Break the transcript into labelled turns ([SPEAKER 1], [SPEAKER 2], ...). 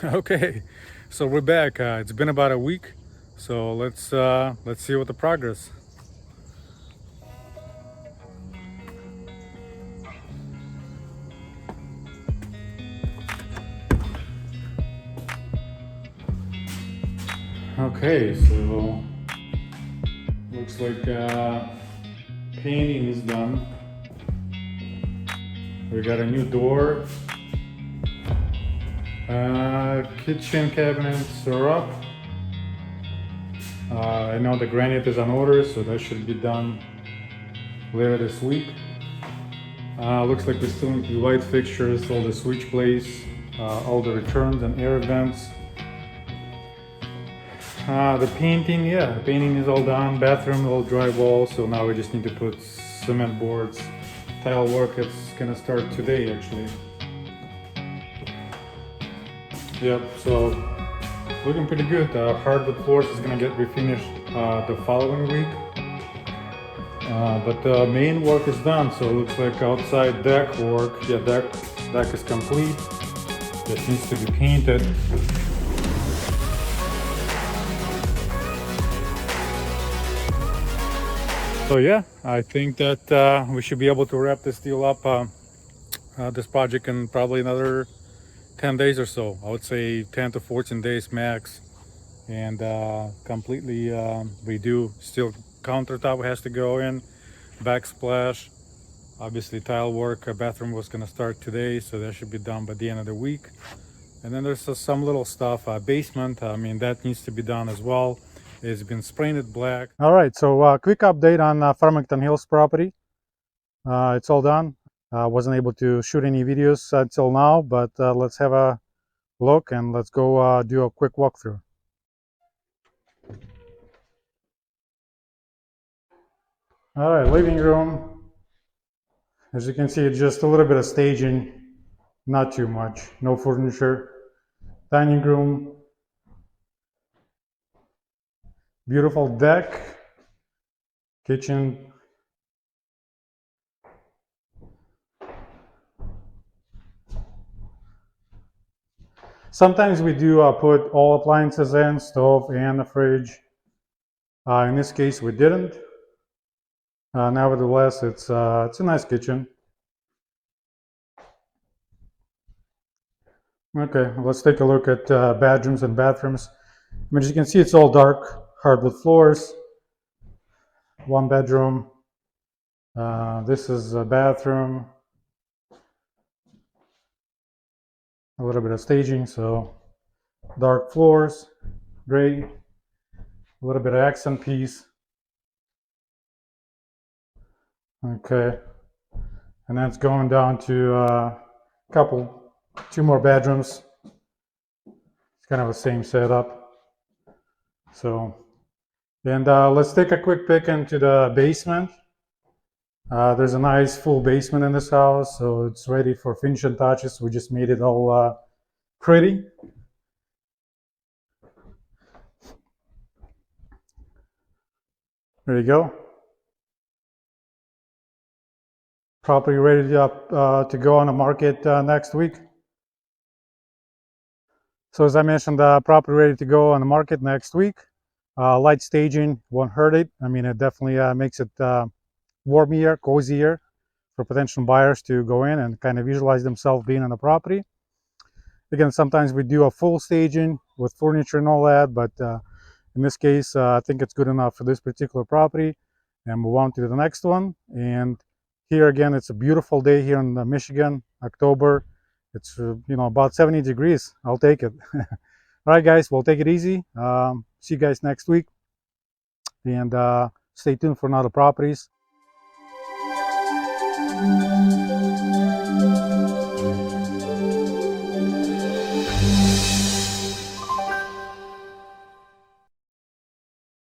[SPEAKER 1] Okay, so we're back. It's been about a week, so let's see what the progress. Okay, so looks like painting is done. We got a new door. Kitchen cabinets are up. I know the granite is on order, so that should be done later this week. Looks like we still need the light fixtures, all the switch plates, all the returns and air vents. The painting, yeah, the painting is all done. Bathroom, all drywall, so now we just need to put cement boards. Tile work is gonna start today, actually. Yep, so looking pretty good. Hardwood floors is gonna get refinished the following week. But the main work is done, so it looks like outside deck work, yeah, deck is complete. It needs to be painted. So yeah, I think that we should be able to wrap this deal up, this project in probably another 10 days or so. I would say 10 to 14 days max, and completely redo. Still countertop has to go in, backsplash. Obviously tile work, bathroom was gonna start today, so that should be done by the end of the week. And then there's some little stuff, basement, I mean, that needs to be done as well. It's been sprayed black. All right, so quick update on Farmington Hills property. It's all done. Wasn't able to shoot any videos until now, but let's have a look and let's go do a quick walkthrough. All right, living room. As you can see, it's just a little bit of staging, not too much, no furniture. Dining room, beautiful deck, kitchen. Sometimes we do put all appliances in, stove and the fridge. In this case, we didn't. Nevertheless, it's a nice kitchen. Okay, let's take a look at bedrooms and bathrooms. As you can see, it's all dark hardwood floors. One bedroom. This is a bathroom. A little bit of staging, so dark floors, gray, a little bit of accent piece. Okay, and that's going down to two more bedrooms. It's kind of the same setup. So, and let's take a quick peek into the basement. There's a nice full basement in this house, so it's ready for finishing touches. We just made it all pretty. There you go. Property ready to go on the market next week. So as I mentioned, property ready to go on the market next week. Light staging won't hurt it. I mean, it definitely makes it warmier, cozier for potential buyers to go in and kind of visualize themselves being on the property. Again, sometimes we do a full staging with furniture and all that, but in this case, I think it's good enough for this particular property. And move on to the next one. And here again, it's a beautiful day here in Michigan, October. It's about 70 degrees. I'll take it. All right, guys, we'll take it easy. See you guys next week, and stay tuned for another properties.